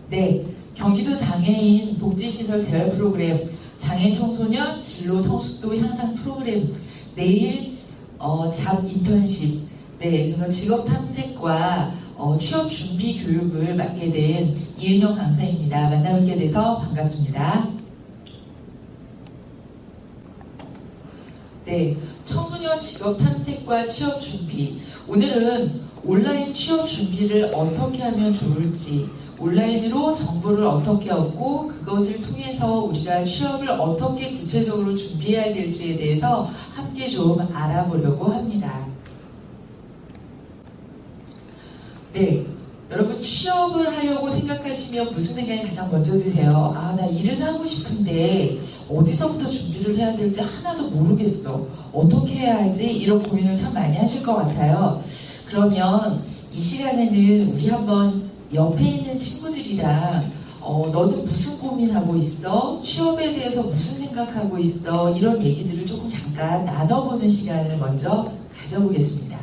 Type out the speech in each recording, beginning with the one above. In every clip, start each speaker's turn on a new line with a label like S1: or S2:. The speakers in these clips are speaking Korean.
S1: 네, 경기도 장애인 복지시설 재활 프로그램, 장애 청소년 진로 성숙도 향상 프로그램, 내일 잡 인턴십, 네, 그런 직업 탐색과 취업 준비 교육을 맡게 된 이은영 강사입니다. 만나뵙게 돼서 반갑습니다. 네, 청소년 직업 탐색과 취업 준비. 오늘은 온라인 취업 준비를 어떻게 하면 좋을지, 온라인으로 정보를 어떻게 얻고 그것을 통해서 우리가 취업을 어떻게 구체적으로 준비해야 될지에 대해서 함께 좀 알아보려고 합니다. 네, 여러분 취업을 하려고 생각하시면 무슨 생각이 가장 먼저 드세요? 아, 나 일을 하고 싶은데 어디서부터 준비를 해야 될지 하나도 모르겠어. 어떻게 해야 하지? 이런 고민을 참 많이 하실 것 같아요. 그러면 이 시간에는 우리 한번 옆에 있는 친구들이랑 너는 무슨 고민하고 있어? 취업에 대해서 무슨 생각하고 있어? 이런 얘기들을 조금 잠깐 나눠보는 시간을 먼저 가져보겠습니다.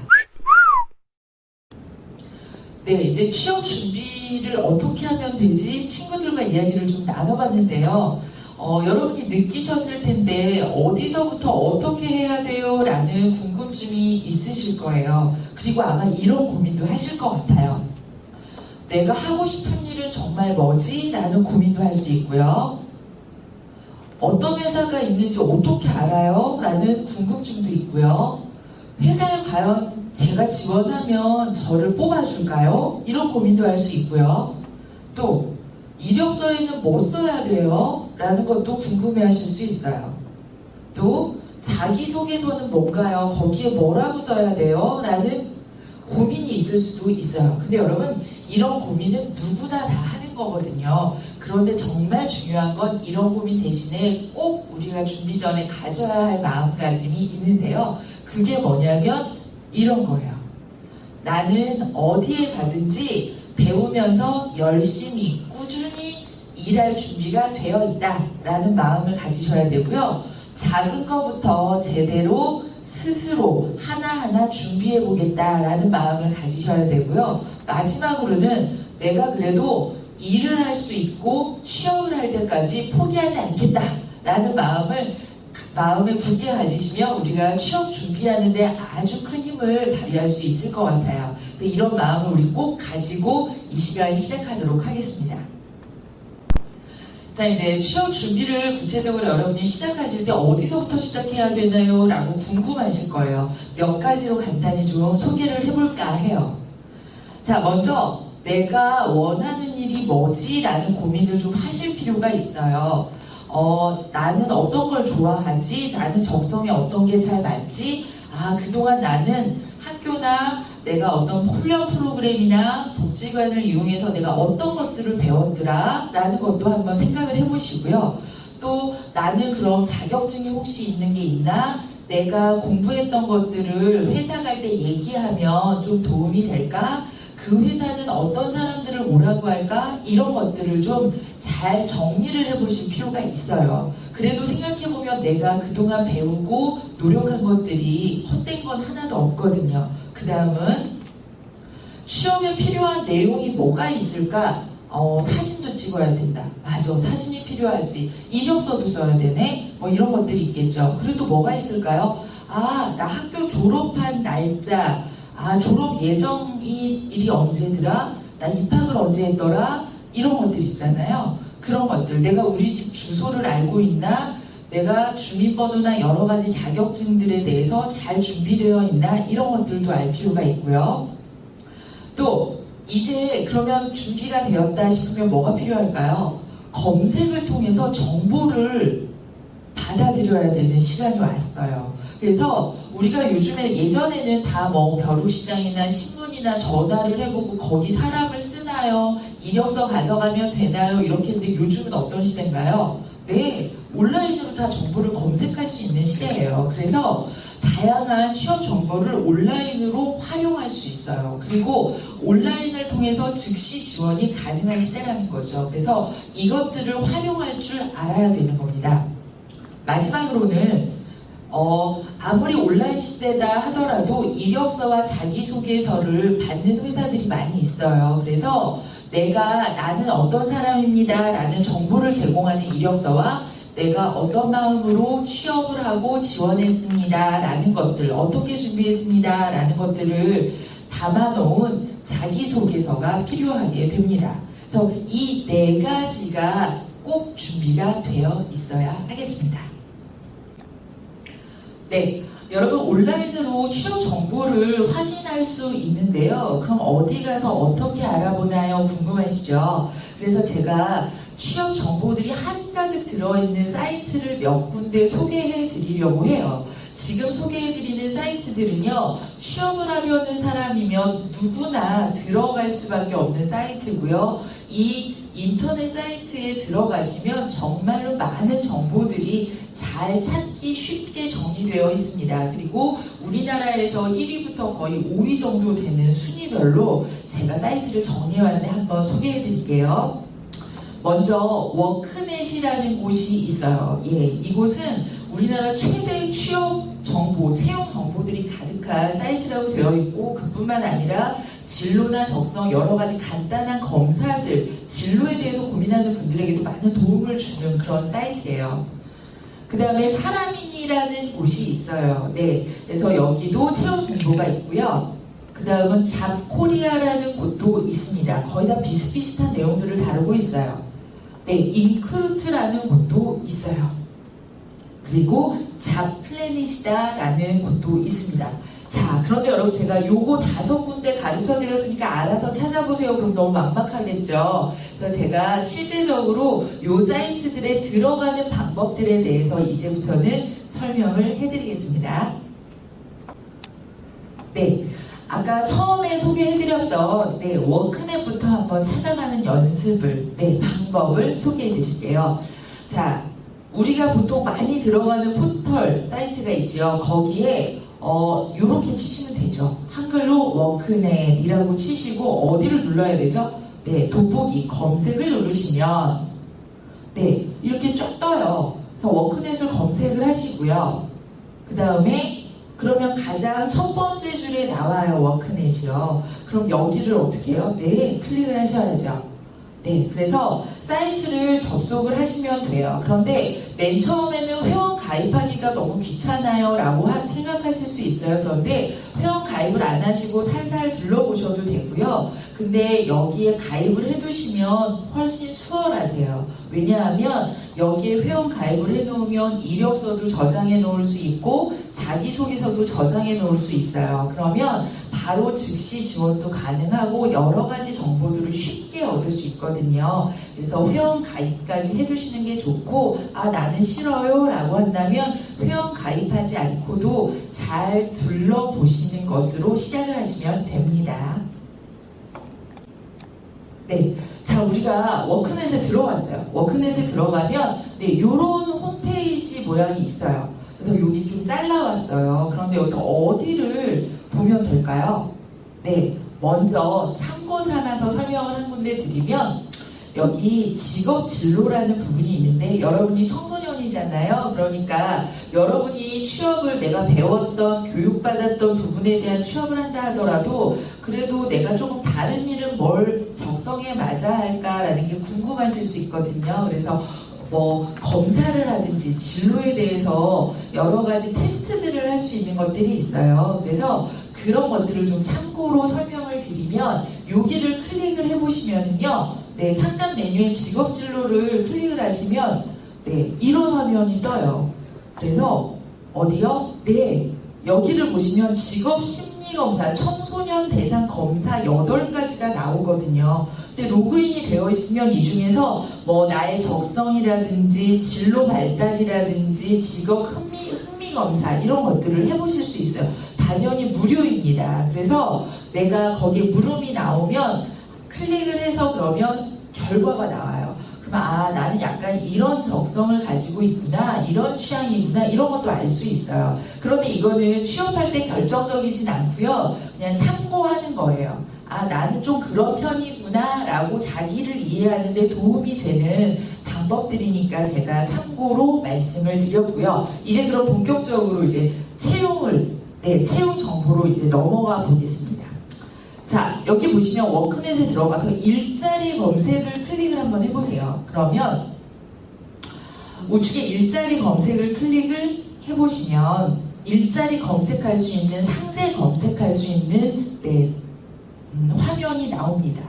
S1: 네, 이제 취업 준비를 어떻게 하면 되지? 친구들과 이야기를 좀 나눠봤는데요. 여러분이 느끼셨을 텐데 어디서부터 어떻게 해야 돼요? 라는 궁금증이 있으실 거예요. 그리고 아마 이런 고민도 하실 것 같아요. 내가 하고 싶은 일은 정말 뭐지? 라는 고민도 할 수 있고요. 어떤 회사가 있는지 어떻게 알아요? 라는 궁금증도 있고요. 회사에 과연 제가 지원하면 저를 뽑아줄까요? 이런 고민도 할 수 있고요. 또 이력서에는 뭐 써야 돼요? 라는 것도 궁금해 하실 수 있어요. 또 자기소개서는 뭔가요? 거기에 뭐라고 써야 돼요? 라는 고민이 있을 수도 있어요. 근데 여러분, 이런 고민은 누구나 다 하는 거거든요. 그런데 정말 중요한 건 이런 고민 대신에 꼭 우리가 준비 전에 가져야 할 마음가짐이 있는데요. 그게 뭐냐면 이런 거예요. 나는 어디에 가든지 배우면서 열심히 꾸준히 일할 준비가 되어 있다 라는 마음을 가지셔야 되고요. 작은 것부터 제대로 스스로 하나하나 준비해 보겠다라는 마음을 가지셔야 되고요. 마지막으로는 내가 그래도 일을 할 수 있고 취업을 할 때까지 포기하지 않겠다라는 마음을 굳게 가지시면 우리가 취업 준비하는데 아주 큰 힘을 발휘할 수 있을 것 같아요. 그래서 이런 마음을 우리 꼭 가지고 이 시간 시작하도록 하겠습니다. 자, 이제 취업 준비를 구체적으로 여러분이 시작하실 때 어디서부터 시작해야 되나요? 라고 궁금하실 거예요. 몇 가지로 간단히 좀 소개를 해볼까 해요. 자, 먼저 내가 원하는 일이 뭐지? 라는 고민을 좀 하실 필요가 있어요. 나는 어떤 걸 좋아하지? 나는 적성에 어떤 게 잘 맞지? 아, 그동안 나는 학교나 내가 어떤 훈련 프로그램이나 복지관을 이용해서 내가 어떤 것들을 배웠더라? 라는 것도 한번 생각을 해보시고요. 또 나는 그럼 자격증이 혹시 있는 게 있나? 내가 공부했던 것들을 회사 갈 때 얘기하면 좀 도움이 될까? 그 회사는 어떤 사람들을 뭐라고 할까? 이런 것들을 좀 잘 정리를 해보실 필요가 있어요. 그래도 생각해보면 내가 그동안 배우고 노력한 것들이 헛된 건 하나도 없거든요. 그 다음은 취업에 필요한 내용이 뭐가 있을까? 사진도 찍어야 된다. 맞아, 사진이 필요하지. 이력서도 써야 되네. 뭐 이런 것들이 있겠죠. 그래도 뭐가 있을까요? 아, 나 학교 졸업한 날짜. 아, 졸업 예정일이 언제더라? 나 입학을 언제 했더라? 이런 것들 있잖아요. 그런 것들. 내가 우리 집 주소를 알고 있나? 내가 주민번호나 여러 가지 자격증들에 대해서 잘 준비되어 있나? 이런 것들도 알 필요가 있고요. 또 이제 그러면 준비가 되었다 싶으면 뭐가 필요할까요? 검색을 통해서 정보를 받아들여야 되는 시간이 왔어요. 그래서 우리가 요즘에 예전에는 다 뭐 벼룩시장이나 신문이나 전화를 해보고 거기 사람을 쓰나요? 이력서 가져가면 되나요? 이렇게 했는데 요즘은 어떤 시대인가요? 네, 온라인으로 다 정보를 검색할 수 있는 시대예요. 그래서 다양한 취업 정보를 온라인으로 활용할 수 있어요. 그리고 온라인을 통해서 즉시 지원이 가능한 시대라는 거죠. 그래서 이것들을 활용할 줄 알아야 되는 겁니다. 마지막으로는 아무리 온라인 시대다 하더라도 이력서와 자기소개서를 받는 회사들이 많이 있어요. 그래서 나는 어떤 사람입니다 라는 정보를 제공하는 이력서와 내가 어떤 마음으로 취업을 하고 지원했습니다 라는 것들, 어떻게 준비했습니다 라는 것들을 담아놓은 자기소개서가 필요하게 됩니다. 그래서 이 네 가지가 꼭 준비가 되어 있어야 하겠습니다. 네, 여러분 온라인으로 취업 정보를 확인할 수 있는데요. 그럼 어디 가서 어떻게 알아보나요? 궁금하시죠? 그래서 제가 취업 정보들이 한가득 들어있는 사이트를 몇 군데 소개해 드리려고 해요. 지금 소개해 드리는 사이트들은요, 취업을 하려는 사람이면 누구나 들어갈 수밖에 없는 사이트고요. 이 인터넷 사이트에 들어가시면 정말로 많은 정보들이 잘 찾기 쉽게 정리되어 있습니다. 그리고 우리나라에서 1위부터 거의 5위 정도 되는 순위별로 제가 사이트를 정리해왔는데 한번 소개해 드릴게요. 먼저 워크넷이라는 곳이 있어요. 예, 이곳은 우리나라 최대 취업 정보, 채용 정보들이 가득한 사이트라고 되어 있고, 그뿐만 아니라 진로나 적성, 여러 가지 간단한 검사들, 진로에 대해서 고민하는 분들에게도 많은 도움을 주는 그런 사이트예요. 그 다음에 사람인이라는 곳이 있어요. 네, 그래서 여기도 채용 정보가 있고요. 그 다음은 잡코리아라는 곳도 있습니다. 거의 다 비슷비슷한 내용들을 다루고 있어요. 네, 인크루트라는 곳도 있어요. 그리고 잡플래닛이다라는 곳도 있습니다. 자, 그런데 여러분 제가 요거 5군데 가르쳐 드렸으니까 알아서 찾아보세요. 그럼 너무 막막하겠죠. 그래서 제가 실제적으로 요 사이트들에 들어가는 방법들에 대해서 이제부터는 설명을 해드리겠습니다. 네, 아까 처음에 소개해드렸던 워크넷부터 한번 찾아가는 연습을, 방법을 소개해드릴게요. 자, 우리가 보통 많이 들어가는 포털 사이트가 있죠. 거기에 이렇게 치시면 되죠. 한글로 워크넷이라고 치시고 어디를 눌러야 되죠? 네, 돋보기 검색을 누르시면 이렇게 쭉 떠요. 그래서 워크넷을 검색을 하시고요. 그 다음에 그러면 가장 첫 번째 줄에 나와요. 워크넷이요. 그럼 여기를 어떻게 해요? 네, 클릭을 하셔야죠. 네, 그래서 사이트를 접속을 하시면 돼요. 그런데 맨 처음에는 회원 가입하기가 너무 귀찮아요 라고 생각하실 수 있어요. 그런데 회원 가입을 안 하시고 살살 둘러보셔도 되고요. 근데 여기에 가입을 해두시면 훨씬 수월하세요. 왜냐하면 여기에 회원 가입을 해놓으면 이력서도 저장해 놓을 수 있고 자기소개서도 저장해 놓을 수 있어요. 그러면 바로 즉시 지원도 가능하고 여러 가지 정보들을 쉽게 얻을 수 있거든요. 그래서 회원 가입까지 해두시는 게 좋고, 나는 싫어요 라고 한다면 회원 가입하지 않고도 잘 둘러보시는 것으로 시작을 하시면 됩니다. 네, 자, 우리가 워크넷에 들어왔어요. 워크넷에 들어가면 이런 홈페이지 모양이 있어요. 그래서 여기 좀 잘라왔어요. 그런데 여기서 어디를 보면 될까요? 네, 먼저 참고 삼아서 설명을 한 군데 드리면 여기 직업 진로라는 부분이 있는데 여러분이 청소년이잖아요. 그러니까 여러분이 취업을 내가 배웠던 교육받았던 부분에 대한 취업을 한다 하더라도 그래도 내가 조금 다른 일은 뭘 적성에 맞아 할까라는 게 궁금하실 수 있거든요. 그래서 검사를 하든지 진로에 대해서 여러 가지 테스트들을 할 수 있는 것들이 있어요. 그래서 그런 것들을 좀 참고로 설명을 드리면 여기를 클릭을 해보시면요. 상단 메뉴에 직업 진로를 클릭을 하시면 이런 화면이 떠요. 그래서 어디요? 여기를 보시면 직업 심리검사, 청소년 대상 검사 8가지가 나오거든요. 근데 로그인이 되어 있으면 이 중에서 나의 적성이라든지 진로 발달이라든지 직업 흥미 검사 이런 것들을 해보실 수 있어요. 당연히 무료입니다. 그래서 내가 거기에 물음이 나오면 클릭을 해서 그러면 결과가 나와요. 그러면 나는 약간 이런 적성을 가지고 있구나, 이런 취향이구나, 이런 것도 알 수 있어요. 그런데 이거는 취업할 때 결정적이진 않고요. 그냥 참고하는 거예요. 나는 좀 그런 편이구나 라고 자기를 이해하는 데 도움이 되는 방법들이니까 제가 참고로 말씀을 드렸고요. 이제 그럼 본격적으로 이제 채용 정보로 이제 넘어가 보겠습니다. 자, 여기 보시면 워크넷에 들어가서 일자리 검색을 클릭을 한번 해보세요. 그러면 우측에 일자리 검색을 클릭을 해보시면 일자리 검색할 수 있는, 상세 검색할 수 있는 화면이 나옵니다.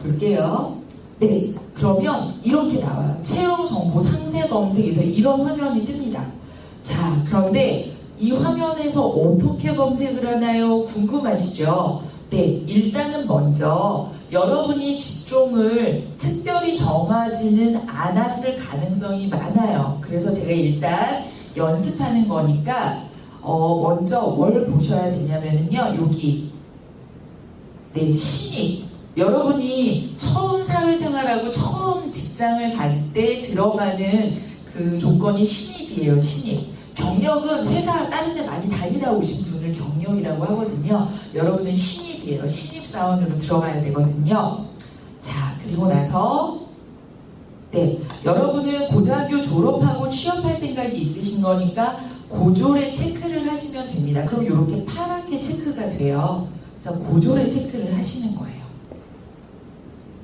S1: 볼게요. 네, 그러면 이렇게 나와요. 채용 정보 상세 검색에서 이런 화면이 뜹니다. 자, 그런데 이 화면에서 어떻게 검색을 하나요? 궁금하시죠? 네, 일단은 먼저 여러분이 직종을 특별히 정하지는 않았을 가능성이 많아요. 그래서 제가 일단 연습하는 거니까 먼저 뭘 보셔야 되냐면요, 여기 신입. 여러분이 처음 사회생활하고 처음 직장을 갈 때 들어가는 그 조건이 신입이에요. 신입. 경력은 회사 다른 데 많이 다니다 오신 분을 경력이라고 하거든요. 여러분은 신입이에요. 신입사원으로 들어가야 되거든요. 자, 그리고 나서 여러분은 고등학교 졸업하고 취업할 생각이 있으신 거니까 고졸에 체크를 하시면 됩니다. 그럼 이렇게 파랗게 체크가 돼요. 그래서 고졸에 체크를 하시는 거예요.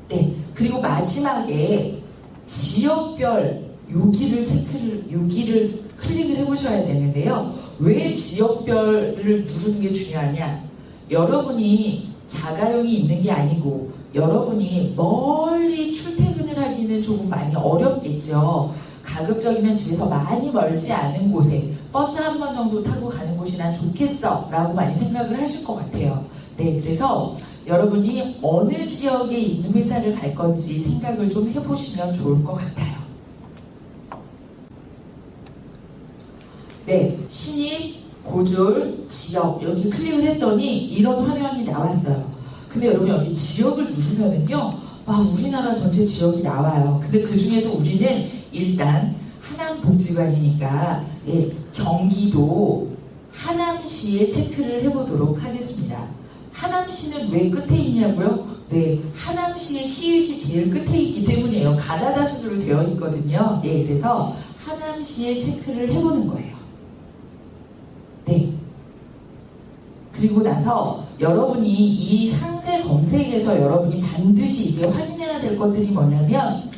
S1: 네, 그리고 마지막에 지역별 여기를 클릭을 해보셔야 되는데요. 왜 지역별을 누르는 게 중요하냐? 여러분이 자가용이 있는 게 아니고 여러분이 멀리 출퇴근을 하기는 조금 많이 어렵겠죠. 가급적이면 집에서 많이 멀지 않은 곳에 버스 한 번 정도 타고 가는 곳이 난 좋겠어 라고 많이 생각을 하실 것 같아요. 네, 그래서 여러분이 어느 지역에 있는 회사를 갈 건지 생각을 좀 해보시면 좋을 것 같아요. 네, 신입, 고졸, 지역 이렇게 클릭을 했더니 이런 화면이 나왔어요. 근데 여러분 여기 지역을 누르면은요, 우리나라 전체 지역이 나와요. 근데 그 중에서 우리는 일단 하남복지관이니까 경기도 하남시에 체크를 해보도록 하겠습니다. 하남시는 왜 끝에 있냐고요? 네, 하남시의 히읗이 제일 끝에 있기 때문이에요. 가나다순으로 되어 있거든요. 네, 그래서 하남시에 체크를 해보는 거예요. 네. 그리고 나서 여러분이 이 상세 검색에서 여러분이 반드시 이제 확인해야 될 것들이 뭐냐면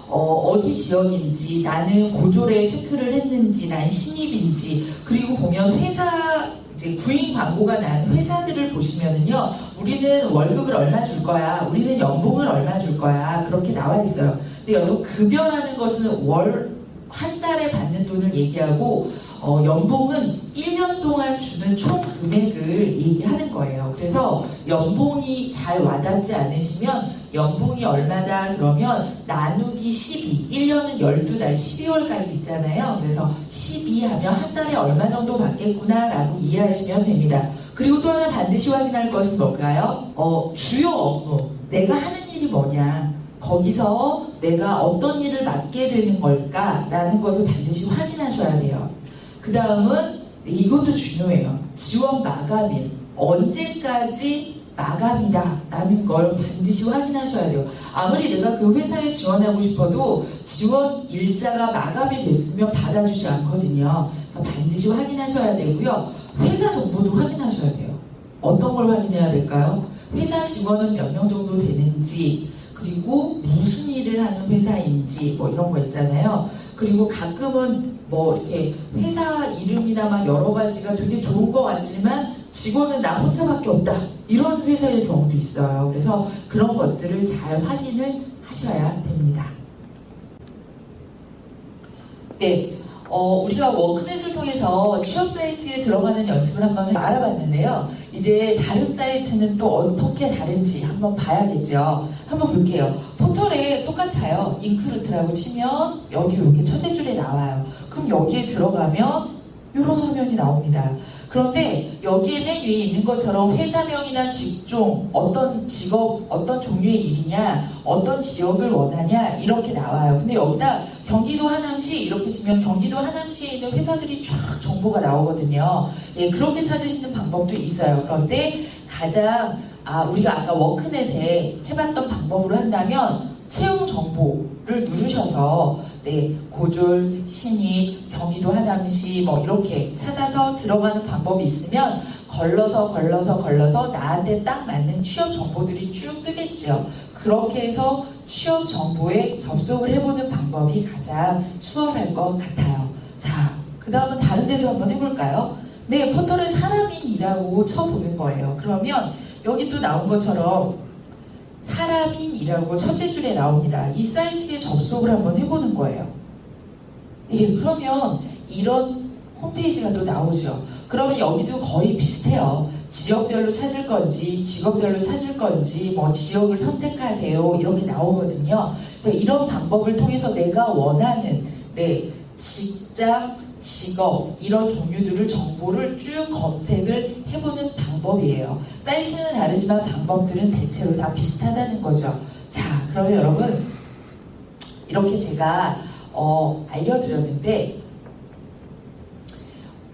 S1: 어디 지역인지, 나는 고졸에 체크를 했는지, 난 신입인지, 그리고 보면 회사 이제 구인 광고가 난 회사들을 보시면은요, 우리는 월급을 얼마 줄 거야, 우리는 연봉을 얼마 줄 거야, 그렇게 나와 있어요. 근데 여러분 급여라는 것은 한 달에 받는 돈을 얘기하고 연봉은 1년 동안 주는 총 금액을 얘기하는 거예요. 그래서 연봉이 잘 와닿지 않으시면 연봉이 얼마다 그러면 나누기 12, 1년은 12달 12월까지 있잖아요. 그래서 12 하면 한 달에 얼마 정도 받겠구나 라고 이해하시면 됩니다. 그리고 또 하나 반드시 확인할 것은 뭘까요? 주요 업무, 내가 하는 일이 뭐냐, 거기서 내가 어떤 일을 맡게 되는 걸까 라는 것을 반드시 확인하셔야 돼요. 그 다음은 이것도 중요해요. 지원 마감일, 언제까지 마감이다 라는 걸 반드시 확인하셔야 돼요. 아무리 내가 그 회사에 지원하고 싶어도 지원 일자가 마감이 됐으면 받아주지 않거든요. 그래서 반드시 확인하셔야 되고요. 회사 정보도 확인하셔야 돼요. 어떤 걸 확인해야 될까요? 회사 직원은 몇 명 정도 되는지, 그리고 무슨 일을 하는 회사인지 이런 거 있잖아요. 그리고 가끔은 이렇게 회사 이름이나 막 여러 가지가 되게 좋은 것 같지만 직원은 나 혼자밖에 없다, 이런 회사의 경우도 있어요. 그래서 그런 것들을 잘 확인을 하셔야 됩니다. 네, 우리가 워크넷을 통해서 취업 사이트에 들어가는 연습을 한번 알아봤는데요. 이제 다른 사이트는 또 어떻게 다른지 한번 봐야겠죠. 한번 볼게요. 포털에 똑같아요. 인크루트라고 치면 여기 이렇게 첫째 줄에 나와요. 그럼 여기에 들어가면 이런 화면이 나옵니다. 그런데 여기에 맨 위에 있는 것처럼 회사명이나 직종, 어떤 직업, 어떤 종류의 일이냐, 어떤 지역을 원하냐 이렇게 나와요. 근데 여기다 경기도 하남시 이렇게 치면 경기도 하남시에 있는 회사들이 쫙 정보가 나오거든요. 예, 그렇게 찾으시는 방법도 있어요. 그런데 가장 우리가 아까 워크넷에 해봤던 방법으로 한다면 채용 정보를 누르셔서 고졸, 신입, 경기도 하남시 이렇게 찾아서 들어가는 방법이 있으면 걸러서 나한테 딱 맞는 취업 정보들이 쭉 뜨겠죠. 그렇게 해서 취업 정보에 접속을 해보는 방법이 가장 수월할 것 같아요. 자, 그 다음은 다른 데도 한번 해볼까요? 네, 포털에 사람인이라고 쳐보는 거예요. 그러면 여기 또 나온 것처럼 사람인이라고 첫째 줄에 나옵니다. 이 사이트에 접속을 한번 해보는 거예요. 예, 그러면 이런 홈페이지가 또 나오죠. 그러면 여기도 거의 비슷해요. 지역별로 찾을 건지 직업별로 찾을 건지 뭐 지역을 선택하세요 이렇게 나오거든요. 그래서 이런 방법을 통해서 내가 원하는 직장, 직업 이런 종류들을 정보를 쭉 검색을 해보는 방법이에요. 사이트는 다르지만 방법들은 대체로 다 비슷하다는 거죠. 자, 그러면 여러분 이렇게 제가 알려드렸는데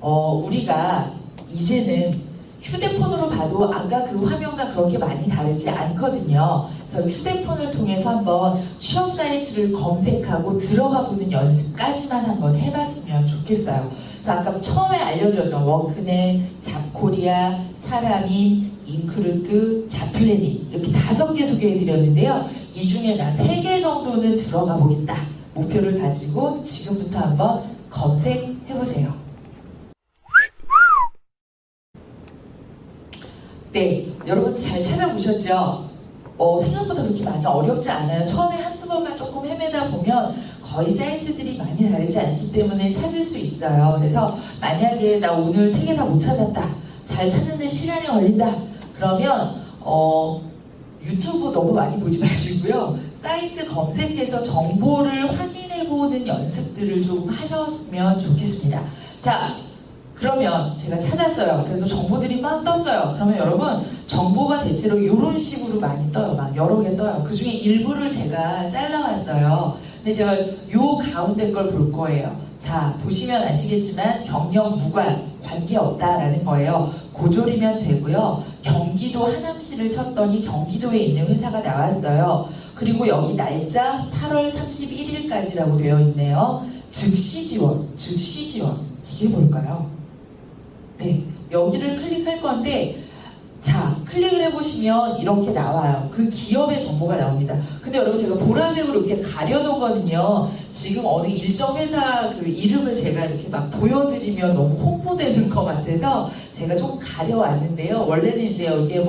S1: 우리가 이제는 휴대폰으로 봐도 아까 그 화면과 그렇게 많이 다르지 않거든요. 그래서 휴대폰을 통해서 한번 취업 사이트를 검색하고 들어가 보는 연습까지만 한번 해봤으면 좋겠어요. 그래서 아까 처음에 알려드렸던 워크넷, 잡코리아, 사람인, 인크루트, 잡플래닛 이렇게 5개 소개해드렸는데요. 이 중에 나 3개 정도는 들어가 보겠다. 목표를 가지고 지금부터 한번 검색해보세요. 네, 여러분 잘 찾아보셨죠? 생각보다 그렇게 많이 어렵지 않아요. 처음에 한두 번만 조금 헤매다 보면 거의 사이트들이 많이 다르지 않기 때문에 찾을 수 있어요. 그래서 만약에 나 오늘 3개 다 못 찾았다. 잘 찾는데 시간이 걸린다. 그러면 유튜브 너무 많이 보지 마시고요. 사이트 검색해서 정보를 확인해보는 연습들을 좀 하셨으면 좋겠습니다. 자, 그러면 제가 찾았어요. 그래서 정보들이 막 떴어요. 그러면 여러분 정보가 대체로 이런 식으로 많이 떠요. 막 여러 개 떠요. 그 중에 일부를 제가 잘라왔어요. 근데 제가 요 가운데 걸 볼 거예요. 자, 보시면 아시겠지만 경력 무관, 관계없다라는 거예요. 고졸이면 되고요. 경기도 하남시를 쳤더니 경기도에 있는 회사가 나왔어요. 그리고 여기 날짜 8월 31일까지라고 되어 있네요. 즉시 지원. 이게 뭘까요? 네, 여기를 클릭할 건데 자, 클릭을 해보시면 이렇게 나와요. 그 기업의 정보가 나옵니다. 근데 여러분 제가 보라색으로 이렇게 가려놓거든요. 지금 어느 일정 회사 그 이름을 제가 이렇게 막 보여드리면 너무 홍보되는 것 같아서 제가 좀 가려왔는데요. 원래는 이제 여기에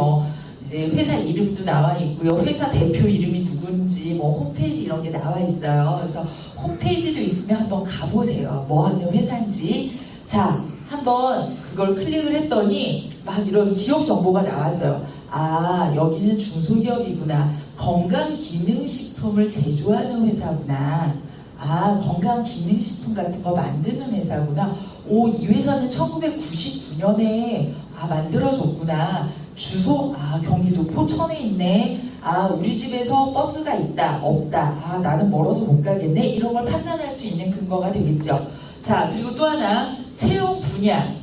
S1: 이제 회사 이름도 나와 있고요. 회사 대표 이름이 누군지 홈페이지 이런 게 나와 있어요. 그래서 홈페이지도 있으면 한번 가보세요. 뭐 하는 회사인지. 자, 한번 그걸 클릭을 했더니 막 이런 기업 정보가 나왔어요. 아, 여기는 중소기업이구나. 건강기능식품을 제조하는 회사구나. 아, 건강기능식품 같은 거 만드는 회사구나. 오, 이 회사는 1999년에 만들어졌구나. 주소, 경기도 포천에 있네. 우리 집에서 버스가 있다, 없다. 나는 멀어서 못 가겠네. 이런 걸 판단할 수 있는 근거가 되겠죠. 자, 그리고 또 하나, 채용 분야.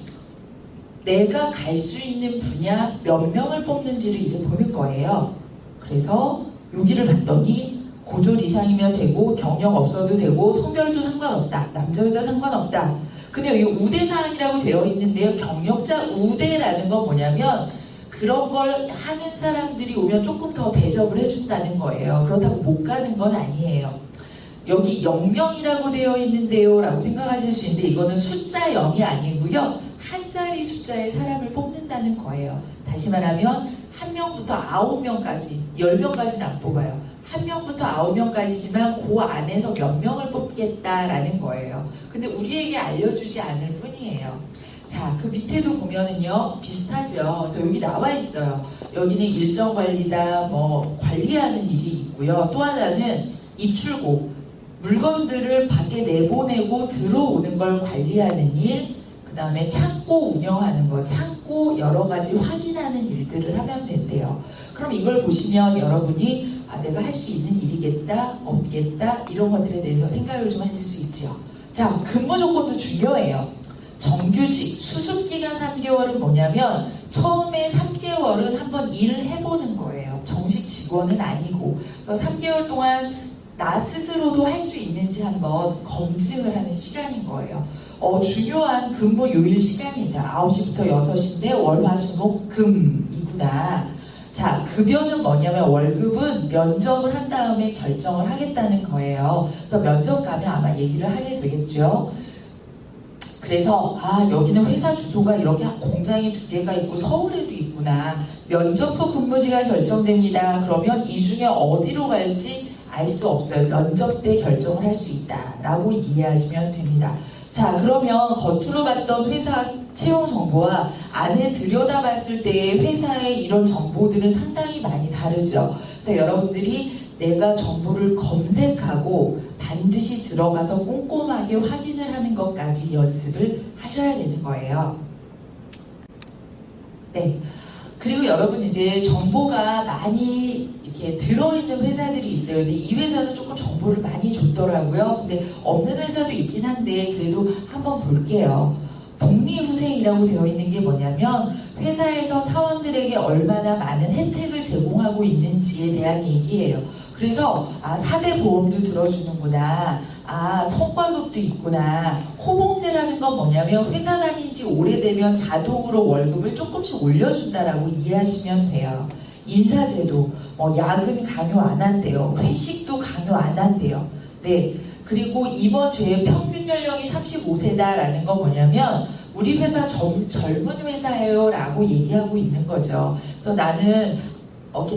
S1: 내가 갈 수 있는 분야 몇 명을 뽑는지를 이제 보는 거예요. 그래서 여기를 봤더니 고졸 이상이면 되고 경력 없어도 되고 성별도 상관없다. 남자 여자 상관없다. 근데 여기 우대사항이라고 되어 있는데요. 경력자 우대라는 건 뭐냐면 그런 걸 하는 사람들이 오면 조금 더 대접을 해준다는 거예요. 그렇다고 못 가는 건 아니에요. 여기 0명이라고 되어 있는데요 라고 생각하실 수 있는데 이거는 숫자 0이 아니고요. 한 자리 숫자의 사람을 뽑는다는 거예요. 다시 말하면 1명부터 9명까지 10명까지는 안 뽑아요. 1명부터 9명까지지만 그 안에서 몇 명을 뽑겠다라는 거예요. 근데 우리에게 알려주지 않을 뿐이에요. 자, 그 밑에도 보면은요 비슷하죠. 그래서 여기 나와 있어요. 여기는 일정 관리다, 관리하는 일이 있고요. 또 하나는 입출고 물건들을 밖에 내보내고 들어오는 걸 관리하는 일, 그 다음에 창고 운영하는 거, 창고 여러 가지 확인하는 일들을 하면 된대요. 그럼 이걸 보시면 여러분이 내가 할 수 있는 일이겠다, 없겠다 이런 것들에 대해서 생각을 좀 하실 수 있죠. 자, 근무 조건도 중요해요. 정규직, 수습기간 3개월은 뭐냐면 처음에 3개월은 한번 일을 해보는 거예요. 정식 직원은 아니고 3개월 동안 나 스스로도 할 수 있는지 한번 검증을 하는 시간인 거예요. 중요한 근무 요일 시간이 있어요. 9시부터 6시인데 월화수목금이구나. 자, 급여는 뭐냐면 월급은 면접을 한 다음에 결정을 하겠다는 거예요. 그래서 면접 가면 아마 얘기를 하게 되겠죠. 그래서 여기는 회사 주소가 이렇게 공장이 2개가 있고 서울에도 있구나. 면접 후 근무지가 결정됩니다. 그러면 이 중에 어디로 갈지 알 수 없어요. 면접 때 결정을 할 수 있다라고 이해하시면 됩니다. 자, 그러면 겉으로 봤던 회사 채용 정보와 안에 들여다봤을 때의 회사의 이런 정보들은 상당히 많이 다르죠. 그래서 여러분들이 내가 정보를 검색하고 반드시 들어가서 꼼꼼하게 확인을 하는 것까지 연습을 하셔야 되는 거예요. 네. 그리고 여러분 이제 정보가 많이 이렇게 들어있는 회사들이 있어요. 근데 이 회사는 조금 정보를 많이 줬더라고요. 근데 없는 회사도 있긴 한데 그래도 한번 볼게요. 복리후생이라고 되어 있는 게 뭐냐면 회사에서 사원들에게 얼마나 많은 혜택을 제공하고 있는지에 대한 얘기예요. 그래서 4대 보험도 들어주는구나. 성과급도 있구나. 호봉제라는 건 뭐냐면 회사 다닌 지 오래되면 자동으로 월급을 조금씩 올려준다라고 이해하시면 돼요. 인사제도, 야근 강요 안 한대요. 회식도 강요 안 한대요. 네. 그리고 이번 주에 평균 연령이 35세다라는 건 뭐냐면 우리 회사 젊은 회사예요 라고 얘기하고 있는 거죠. 그래서 나는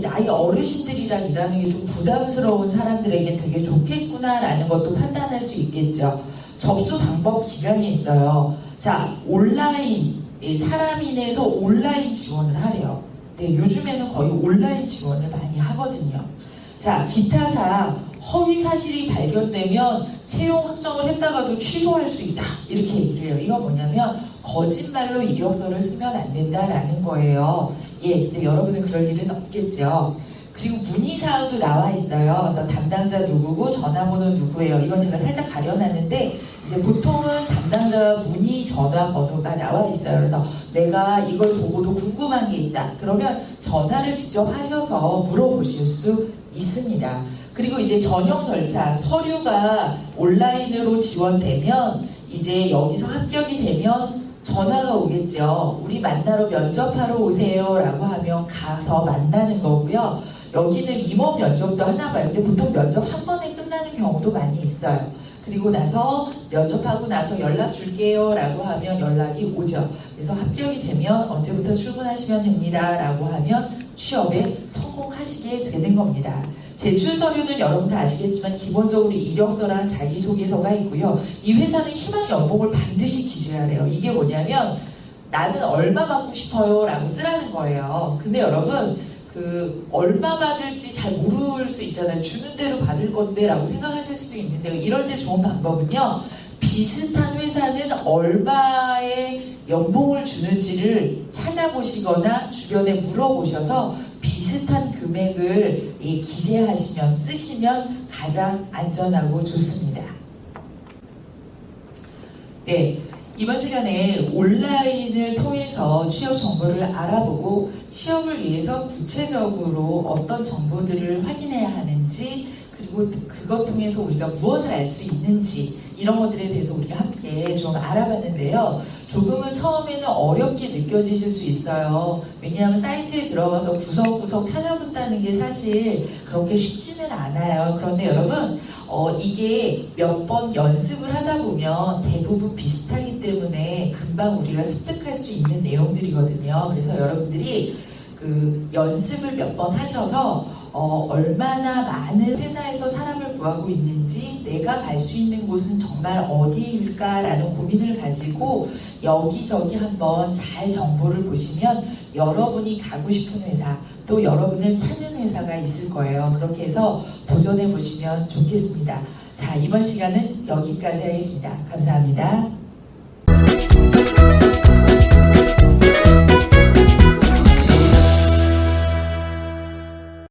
S1: 나이 어르신들이랑 일하는 게 좀 부담스러운 사람들에게 되게 좋겠구나 라는 것도 판단할 수 있겠죠. 접수 방법 기간이 있어요. 자, 온라인, 사람인에서 온라인 지원을 하래요. 네, 요즘에는 거의 온라인 지원을 많이 하거든요. 자, 기타상 허위 사실이 발견되면 채용 확정을 했다가도 취소할 수 있다. 이렇게 얘기를 해요. 이건 뭐냐면 거짓말로 이력서를 쓰면 안 된다라는 거예요. 근데 여러분은 그럴 일은 없겠죠. 그리고 문의사항도 나와 있어요. 그래서 담당자 누구고 전화번호 누구예요. 이건 제가 살짝 가려놨는데 이제 보통은 담당자 문의 전화번호가 나와 있어요. 그래서 내가 이걸 보고도 궁금한 게 있다. 그러면 전화를 직접 하셔서 물어보실 수 있습니다. 그리고 이제 전형 절차, 서류가 온라인으로 지원되면 이제 여기서 합격이 되면 전화가 오겠죠. 우리 만나러 면접하러 오세요 라고 하면 가서 만나는 거고요. 여기는 임원 면접도 하나 봐요. 근데 보통 면접 한 번에 끝나는 경우도 많이 있어요. 그리고 나서 면접하고 나서 연락 줄게요 라고 하면 연락이 오죠. 그래서 합격이 되면 언제부터 출근하시면 됩니다 라고 하면 취업에 성공하시게 되는 겁니다. 제출 서류는 여러분 다 아시겠지만 기본적으로 이력서랑 자기소개서가 있고요. 이 회사는 희망 연봉을 반드시 기재해야 돼요. 이게 뭐냐면 나는 얼마 받고 싶어요 라고 쓰라는 거예요. 근데 여러분 얼마 받을지 잘 모를 수 있잖아요. 주는 대로 받을 건데 라고 생각하실 수도 있는데 이럴 때 좋은 방법은요. 비슷한 회사는 얼마의 연봉을 주는지를 찾아보시거나 주변에 물어보셔서 비슷한 금액을 기재하시면 쓰시면 가장 안전하고 좋습니다. 네, 이번 시간에 온라인을 통해서 취업 정보를 알아보고 취업을 위해서 구체적으로 어떤 정보들을 확인해야 하는지 그리고 그것 통해서 우리가 무엇을 알 수 있는지 이런 것들에 대해서 우리가 함께 좀 알아봤는데요. 조금은 처음에는 어렵게 느껴지실 수 있어요. 왜냐하면 사이트에 들어가서 구석구석 찾아본다는 게 사실 그렇게 쉽지는 않아요. 그런데 여러분 이게 몇 번 연습을 하다 보면 대부분 비슷하기 때문에 금방 우리가 습득할 수 있는 내용들이거든요. 그래서 여러분들이 연습을 몇 번 하셔서 얼마나 많은 회사에서 사람을 구하고 있는지 내가 갈 수 있는 곳은 정말 어디일까라는 고민을 가지고 여기저기 한번 잘 정보를 보시면 여러분이 가고 싶은 회사 또 여러분을 찾는 회사가 있을 거예요. 그렇게 해서 도전해 보시면 좋겠습니다. 자, 이번 시간은 여기까지 하겠습니다. 감사합니다.